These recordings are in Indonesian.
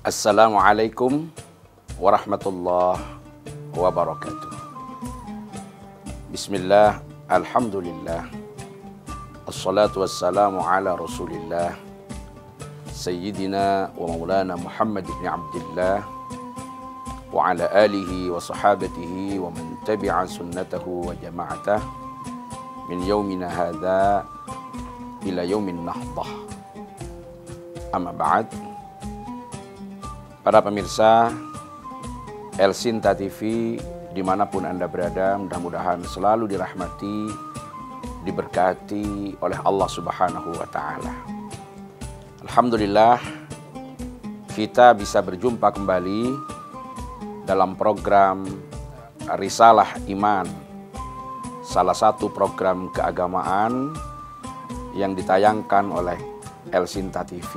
Assalamualaikum warahmatullahi wabarakatuh. Bismillah, alhamdulillah, assalatu wassalamu ala rasulillah, Sayyidina wa maulana Muhammad ibn Abdillah, wa ala alihi wa sahabatihi wa man tabi'a sunnatahu wa jama'atah min yaumina hadha ila yaumin nahdah. Amma ba'd. Para pemirsa Elsinta TV dimanapun Anda berada, mudah-mudahan selalu dirahmati, diberkati oleh Allah Subhanahu wa Ta'ala. Alhamdulillah, kita bisa berjumpa kembali dalam program Risalah Iman, salah satu program keagamaan yang ditayangkan oleh Elsinta TV.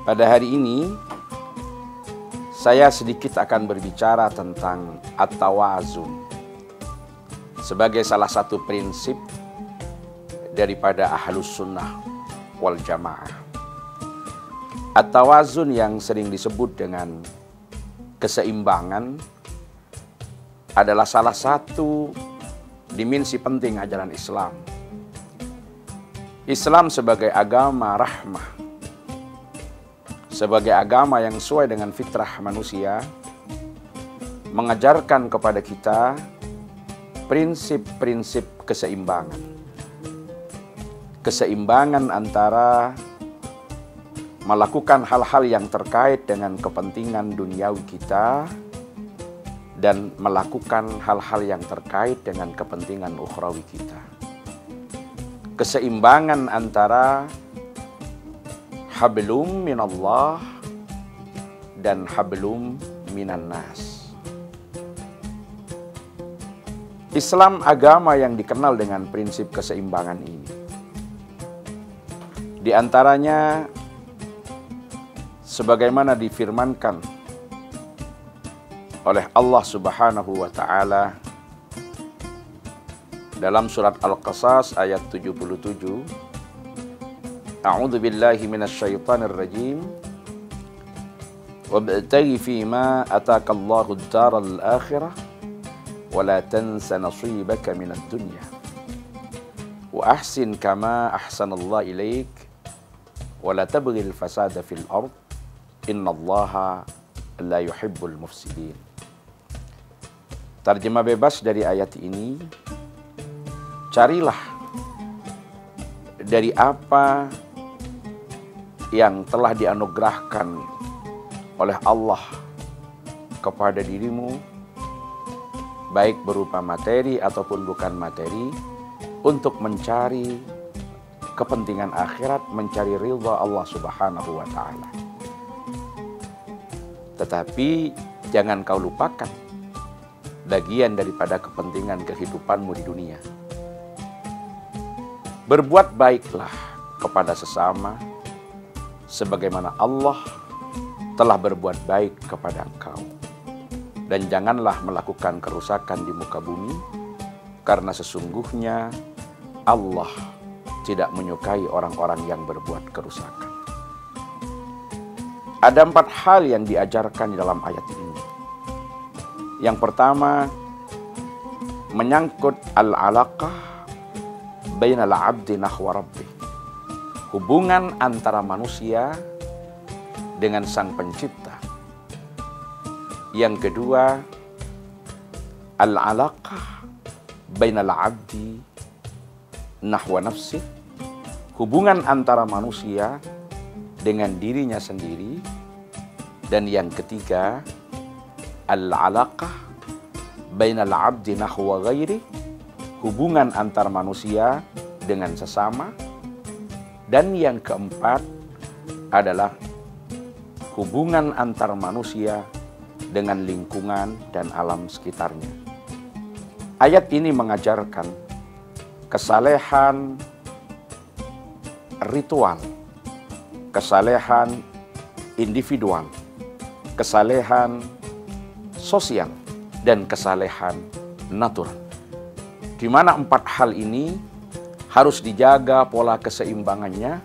Pada hari ini saya sedikit akan berbicara tentang at-tawazun sebagai salah satu prinsip daripada ahlus sunnah wal jamaah. At-tawazun yang sering disebut dengan keseimbangan adalah salah satu dimensi penting ajaran Islam. Islam sebagai agama rahmah, sebagai agama yang sesuai dengan fitrah manusia, mengajarkan kepada kita prinsip-prinsip keseimbangan. Keseimbangan antara melakukan hal-hal yang terkait dengan kepentingan duniawi kita dan melakukan hal-hal yang terkait dengan kepentingan ukhrawi kita. Keseimbangan antara hablum minallah dan hablum minan nas. Islam agama yang dikenal dengan prinsip keseimbangan ini. Di antaranya sebagaimana difirmankan oleh Allah Subhanahu wa Ta'ala dalam surat Al-Qasas ayat 77. A'udzu billahi minasyaitonir rajim. Wabtaghi fima ataakallahu ad-daral akhirah wa la tansa nasibaka minad dunya. Wa ahsin kama ahsanallahu ilaik wa la tabghil fasada fil ard. Innallaha la yuhibbul mufsidin. Terjemah bebas dari ayat ini, carilah dari apa yang telah dianugerahkan oleh Allah kepada dirimu, baik berupa materi ataupun bukan materi, untuk mencari kepentingan akhirat, mencari ridha Allah Subhanahu wa Ta'ala. Tetapi jangan kau lupakan bagian daripada kepentingan kehidupanmu di dunia. Berbuat baiklah kepada sesama sebagaimana Allah telah berbuat baik kepada engkau. Dan janganlah melakukan kerusakan di muka bumi, karena sesungguhnya Allah tidak menyukai orang-orang yang berbuat kerusakan. Ada 4 hal yang diajarkan di dalam ayat ini. Yang pertama, menyangkut al-alaqah bainal abdi nahwa rabbih. Hubungan antara manusia dengan Sang Pencipta. Yang kedua, al-alaqah bainal abdi nahwa nafsih. Hubungan antara manusia dengan dirinya sendiri. Dan yang ketiga, al-alaqah bainal abdi nahwa ghairi. Hubungan antar manusia dengan sesama. Dan yang keempat adalah hubungan antar manusia dengan lingkungan dan alam sekitarnya. Ayat ini mengajarkan kesalehan ritual, kesalehan individual, kesalehan sosial, dan kesalehan natural. Di mana 4 hal ini harus dijaga pola keseimbangannya,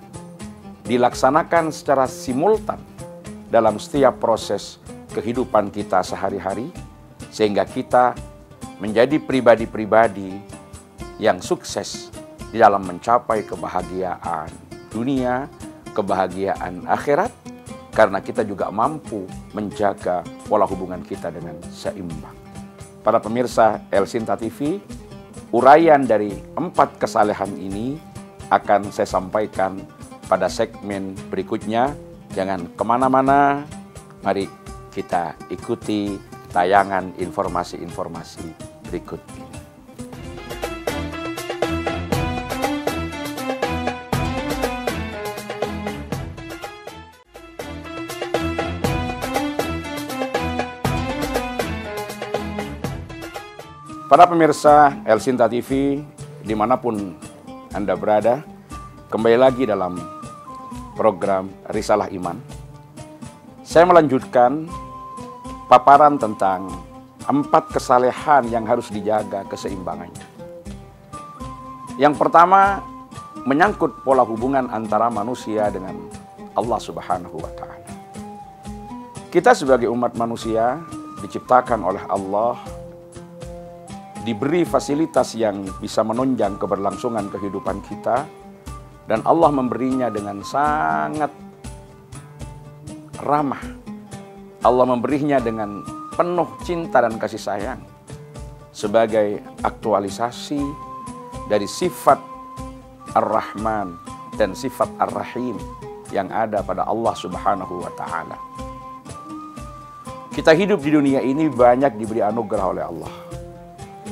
dilaksanakan secara simultan dalam setiap proses kehidupan kita sehari-hari, sehingga kita menjadi pribadi-pribadi yang sukses di dalam mencapai kebahagiaan dunia, kebahagiaan akhirat, karena kita juga mampu menjaga pola hubungan kita dengan seimbang. Para pemirsa El Sinta TV, uraian dari 4 kesalehan ini akan saya sampaikan pada segmen berikutnya. Jangan kemana-mana, mari kita ikuti tayangan informasi-informasi berikut ini. Para pemirsa El Sinta TV, dimanapun Anda berada, kembali lagi dalam program Risalah Iman. Saya melanjutkan paparan tentang 4 kesalehan yang harus dijaga keseimbangannya. Yang pertama, menyangkut pola hubungan antara manusia dengan Allah Subhanahu wa Ta'ala. Kita sebagai umat manusia diciptakan oleh Allah, diberi fasilitas yang bisa menunjang keberlangsungan kehidupan kita, dan Allah memberinya dengan sangat ramah. Allah memberinya dengan penuh cinta dan kasih sayang sebagai aktualisasi dari sifat Ar-Rahman dan sifat Ar-Rahim yang ada pada Allah Subhanahu wa Ta'ala. Kita hidup di dunia ini banyak diberi anugerah oleh Allah.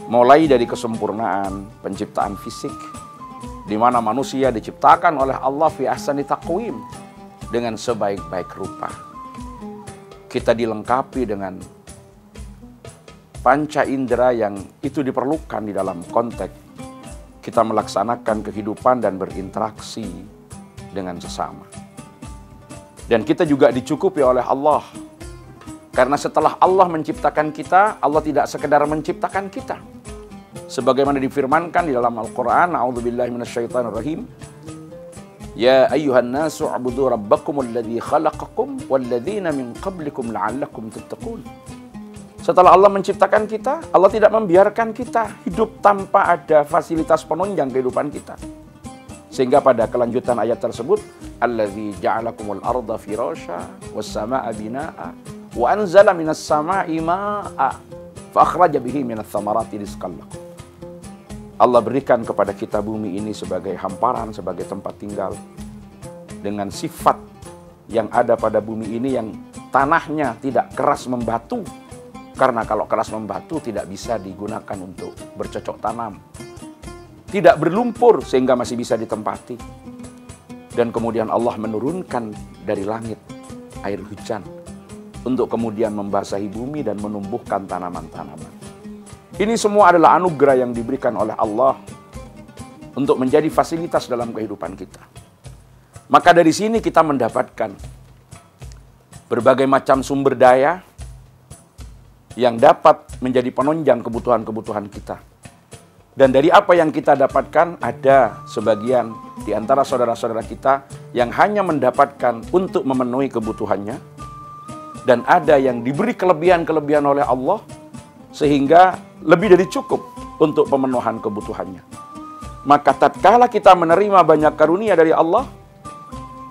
Mulai dari kesempurnaan penciptaan fisik, di mana manusia diciptakan oleh Allah fi ahsani taqwim, dengan sebaik-baik rupa. Kita dilengkapi dengan panca indera yang itu diperlukan di dalam konteks kita melaksanakan kehidupan dan berinteraksi dengan sesama. Dan kita juga dicukupi oleh Allah. Karena setelah Allah menciptakan kita, Allah tidak sekedar menciptakan kita. Sebagaimana difirmankan di dalam Al-Quran, A'udzubillahi minasyaitonirrajim. Ya ayyuhan nasu u'budu rabbakumul ladzi khalaqakum walladzina min qablikum la'allakum tattaqun. Setelah Allah menciptakan kita, Allah tidak membiarkan kita hidup tanpa ada fasilitas penunjang kehidupan kita. Sehingga pada kelanjutan ayat tersebut, Alladzi ja'alakumul arda firasya was samaa'a binaa'a wa anzala minas samaa'i maa'a fa akhraja bihi minats tsamarati rizqan lakum. Allah berikan kepada kita bumi ini sebagai hamparan, sebagai tempat tinggal, dengan sifat yang ada pada bumi ini yang tanahnya tidak keras membatu. Karena kalau keras membatu tidak bisa digunakan untuk bercocok tanam. Tidak berlumpur sehingga masih bisa ditempati. Dan kemudian Allah menurunkan dari langit air hujan untuk kemudian membasahi bumi dan menumbuhkan tanaman-tanaman. Ini semua adalah anugerah yang diberikan oleh Allah untuk menjadi fasilitas dalam kehidupan kita. Maka dari sini kita mendapatkan berbagai macam sumber daya yang dapat menjadi penunjang kebutuhan-kebutuhan kita. Dan dari apa yang kita dapatkan, ada sebagian di antara saudara-saudara kita yang hanya mendapatkan untuk memenuhi kebutuhannya. Dan ada yang diberi kelebihan-kelebihan oleh Allah sehingga lebih dari cukup untuk pemenuhan kebutuhannya. Maka tatkala kita menerima banyak karunia dari Allah,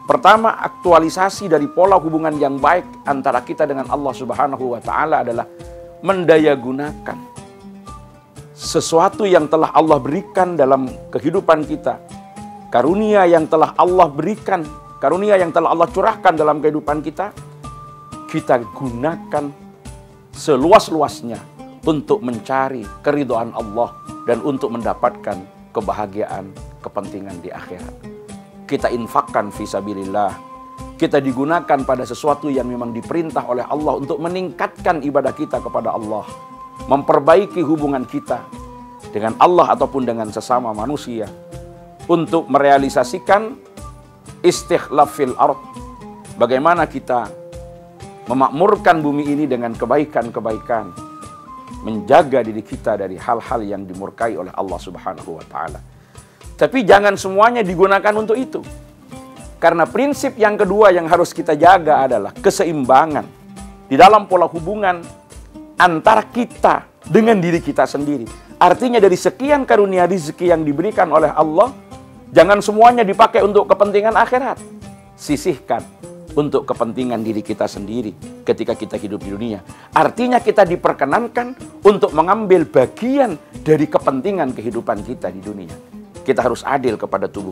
pertama, aktualisasi dari pola hubungan yang baik antara kita dengan Allah Subhanahu wa Ta'ala adalah mendayagunakan sesuatu yang telah Allah berikan dalam kehidupan kita. Karunia yang telah Allah berikan, karunia yang telah Allah curahkan dalam kehidupan kita, kita gunakan seluas-luasnya untuk mencari keridhaan Allah dan untuk mendapatkan kebahagiaan, kepentingan di akhirat. Kita infakkan fisabilillah. Kita digunakan pada sesuatu yang memang diperintah oleh Allah untuk meningkatkan ibadah kita kepada Allah, memperbaiki hubungan kita dengan Allah ataupun dengan sesama manusia, untuk merealisasikan istikhlaf fil ard. Bagaimana kita memakmurkan bumi ini dengan kebaikan-kebaikan, menjaga diri kita dari hal-hal yang dimurkai oleh Allah Subhanahu wa Ta'ala. Tapi jangan semuanya digunakan untuk itu. Karena prinsip yang kedua yang harus kita jaga adalah keseimbangan di dalam pola hubungan antara kita dengan diri kita sendiri. Artinya dari sekian karunia rezeki yang diberikan oleh Allah, jangan semuanya dipakai untuk kepentingan akhirat. Sisihkan untuk kepentingan diri kita sendiri ketika kita hidup di dunia. Artinya kita diperkenankan untuk mengambil bagian dari kepentingan kehidupan kita di dunia. Kita harus adil kepada tubuh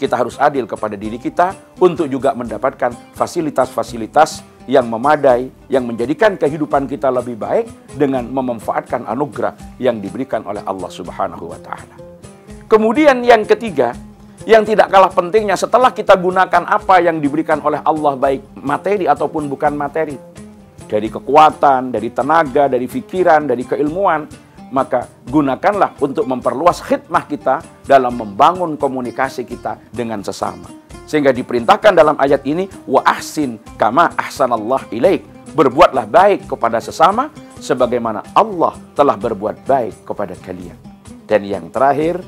kita harus adil kepada diri kita untuk juga mendapatkan fasilitas-fasilitas yang memadai, yang menjadikan kehidupan kita lebih baik dengan memanfaatkan anugerah yang diberikan oleh Allah Subhanahu wa Ta'ala. Kemudian yang ketiga, yang tidak kalah pentingnya setelah kita gunakan apa yang diberikan oleh Allah, baik materi ataupun bukan materi, dari kekuatan, dari tenaga, dari pikiran, dari keilmuan, maka gunakanlah untuk memperluas khidmah kita dalam membangun komunikasi kita dengan sesama. Sehingga diperintahkan dalam ayat ini, wa ahsin kama ahsanallah ilaik. Berbuatlah baik kepada sesama sebagaimana Allah telah berbuat baik kepada kalian. Dan yang terakhir,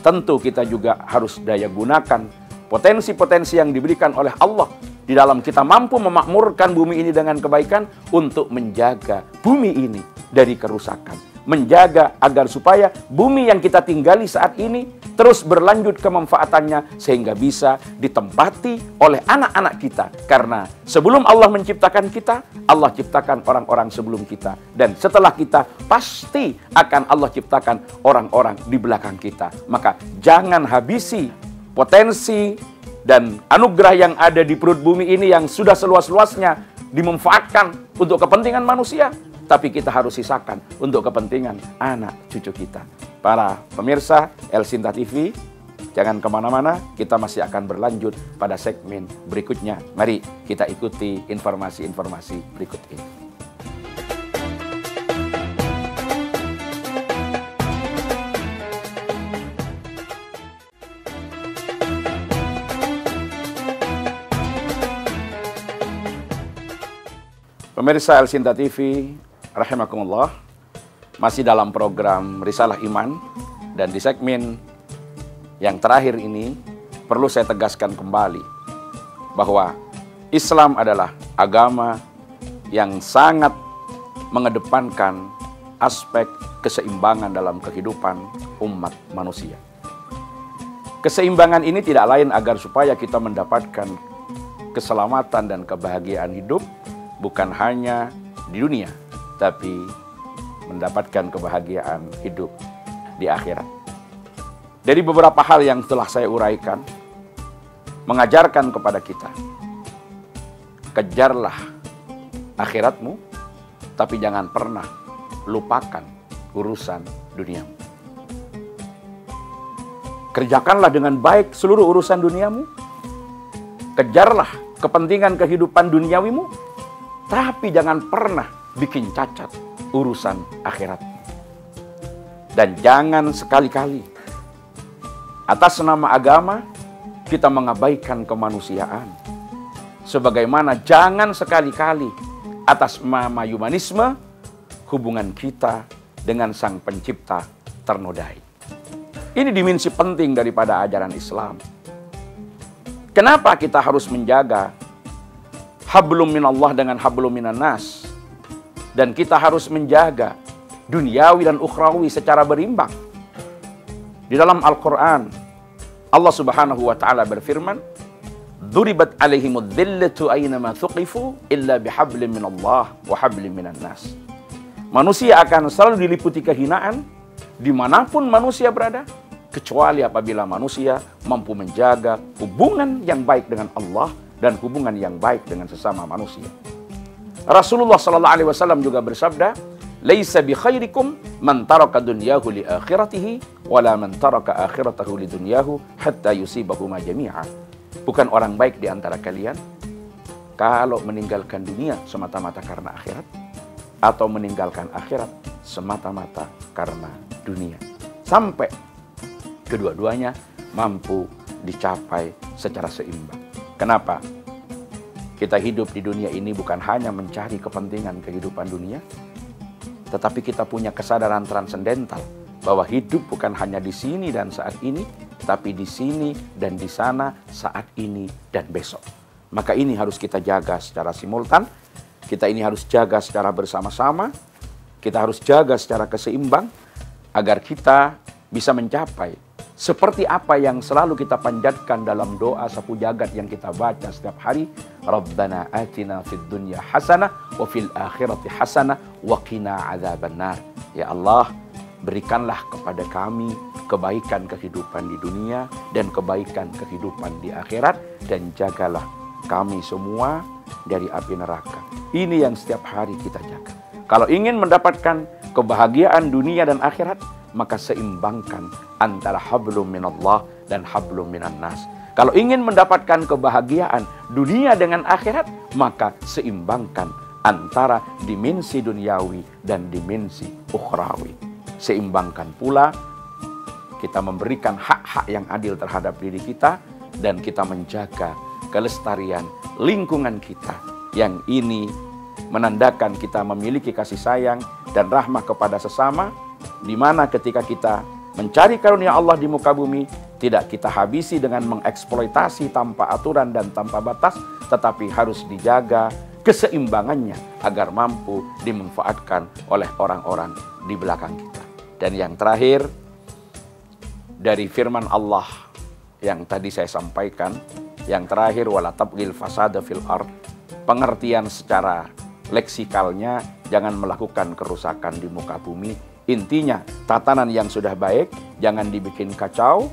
tentu kita juga harus daya gunakan potensi-potensi yang diberikan oleh Allah di dalam kita mampu memakmurkan bumi ini dengan kebaikan untuk menjaga bumi ini dari kerusakan. Menjaga agar supaya bumi yang kita tinggali saat ini terus berlanjut kemanfaatannya sehingga bisa ditempati oleh anak-anak kita. Karena sebelum Allah menciptakan kita, Allah ciptakan orang-orang sebelum kita. Dan setelah kita, pasti akan Allah ciptakan orang-orang di belakang kita. Maka jangan habisi potensi dan anugerah yang ada di perut bumi ini yang sudah seluas-luasnya dimanfaatkan untuk kepentingan manusia. Tapi kita harus sisakan untuk kepentingan anak cucu kita. Para pemirsa El Sinta TV, jangan kemana-mana, kita masih akan berlanjut pada segmen berikutnya. Mari kita ikuti informasi-informasi berikut ini. Pemirsa El Sinta TV, rahimakumullah, masih dalam program Risalah Iman, dan di segmen yang terakhir ini perlu saya tegaskan kembali bahwa Islam adalah agama yang sangat mengedepankan aspek keseimbangan dalam kehidupan umat manusia. Keseimbangan ini tidak lain agar supaya kita mendapatkan keselamatan dan kebahagiaan hidup bukan hanya di dunia, tapi mendapatkan kebahagiaan hidup di akhirat. Dari beberapa hal yang telah saya uraikan, mengajarkan kepada kita, kejarlah akhiratmu, tapi jangan pernah lupakan urusan duniamu. Kerjakanlah dengan baik seluruh urusan duniamu, kejarlah kepentingan kehidupan duniawimu, tapi jangan pernah bikin cacat urusan akhirat. Dan jangan sekali-kali atas nama agama kita mengabaikan kemanusiaan. Sebagaimana jangan sekali-kali atas nama humanisme hubungan kita dengan Sang Pencipta ternodai. Ini dimensi penting daripada ajaran Islam. Kenapa kita harus menjaga hablum minallah dengan hablum minan nas? Dan kita harus menjaga duniawi dan ukhrawi secara berimbang. Di dalam Al-Quran, Allah Subhanahu wa Ta'ala berfirman, "Duribat alaihimud dhillatu aynama thuqifu illa bihablim minallah wa hablim minan nas." Manusia akan selalu diliputi kehinaan dimanapun manusia berada, kecuali apabila manusia mampu menjaga hubungan yang baik dengan Allah dan hubungan yang baik dengan sesama manusia. Rasulullah sallallahu alaihi wasallam juga bersabda, "Laisa bi khairikum man taraka dunyahu li akhiratihi wala man taraka akhiratahu li dunyahu hatta yusibahuma jami'a." Bukan orang baik di antara kalian kalau meninggalkan dunia semata-mata karena akhirat, atau meninggalkan akhirat semata-mata karena dunia, sampai kedua-duanya mampu dicapai secara seimbang. Kenapa? Kita hidup di dunia ini bukan hanya mencari kepentingan kehidupan dunia, tetapi kita punya kesadaran transendental bahwa hidup bukan hanya di sini dan saat ini, tapi di sini dan di sana, saat ini dan besok. Maka ini harus kita jaga secara simultan, kita ini harus jaga secara bersama-sama, kita harus jaga secara keseimbang, agar kita bisa mencapai seperti apa yang selalu kita panjatkan dalam doa sapu jagat yang kita baca setiap hari. Rabbana atina fid dunya hasanah wa fil akhirati hasanah wa qina adzabannar. Ya Allah, berikanlah kepada kami kebaikan kehidupan di dunia dan kebaikan kehidupan di akhirat, dan jagalah kami semua dari api neraka. Ini yang setiap hari kita jaga. Kalau ingin mendapatkan kebahagiaan dunia dan akhirat, maka seimbangkan antara hablum minallah dan hablum minan nas. Kalau ingin mendapatkan kebahagiaan dunia dengan akhirat, maka seimbangkan antara dimensi duniawi dan dimensi ukhrawi. Seimbangkan pula kita memberikan hak-hak yang adil terhadap diri kita, dan kita menjaga kelestarian lingkungan kita, yang ini menandakan kita memiliki kasih sayang dan rahmah kepada sesama, di mana ketika kita mencari karunia Allah di muka bumi, tidak kita habisi dengan mengeksploitasi tanpa aturan dan tanpa batas, tetapi harus dijaga keseimbangannya agar mampu dimanfaatkan oleh orang-orang di belakang kita. Dan yang terakhir, dari firman Allah yang tadi saya sampaikan, yang terakhir, wala tabghil fasada fil ard, pengertian secara leksikalnya, jangan melakukan kerusakan di muka bumi. Intinya, tatanan yang sudah baik jangan dibikin kacau,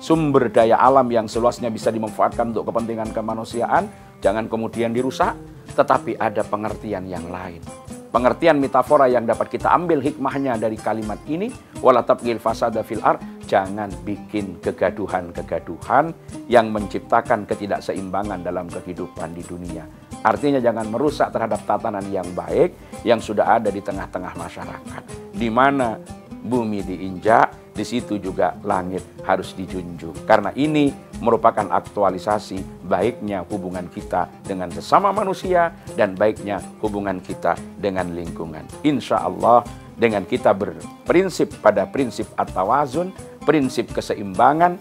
sumber daya alam yang seluasnya bisa dimanfaatkan untuk kepentingan kemanusiaan jangan kemudian dirusak, tetapi ada pengertian yang lain. Pengertian metafora yang dapat kita ambil hikmahnya dari kalimat ini, wala tabghil fasada fil ard, jangan bikin kegaduhan-kegaduhan yang menciptakan ketidakseimbangan dalam kehidupan di dunia. Artinya jangan merusak terhadap tatanan yang baik yang sudah ada di tengah-tengah masyarakat. Di mana bumi diinjak, di situ juga langit harus dijunjung. Karena ini merupakan aktualisasi baiknya hubungan kita dengan sesama manusia dan baiknya hubungan kita dengan lingkungan. Insya Allah, dengan kita berprinsip pada prinsip at-tawazun, prinsip keseimbangan,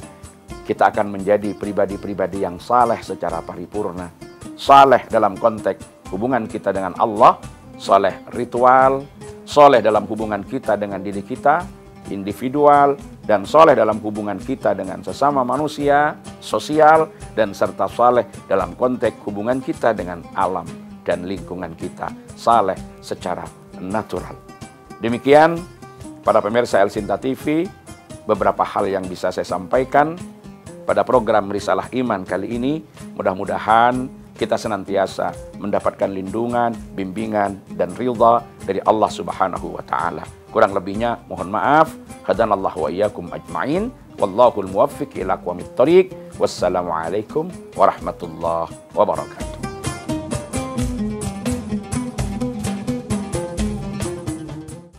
kita akan menjadi pribadi-pribadi yang saleh secara paripurna. Saleh dalam konteks hubungan kita dengan Allah, saleh ritual, saleh dalam hubungan kita dengan diri kita, individual, dan saleh dalam hubungan kita dengan sesama manusia, sosial, dan serta saleh dalam konteks hubungan kita dengan alam dan lingkungan kita, saleh secara natural. Demikian para pemirsa El Sinta TV, beberapa hal yang bisa saya sampaikan pada program Risalah Iman kali ini. Mudah-mudahan kita senantiasa mendapatkan lindungan, bimbingan, dan ridha dari Allah Subhanahu wa Ta'ala. Kurang lebihnya mohon maaf. Hadanallahu wa iyyakum ajma'in. Wallahul muwaffiq ila aqwamit thoriq. Wassalamualaikum warahmatullahi wabarakatuh.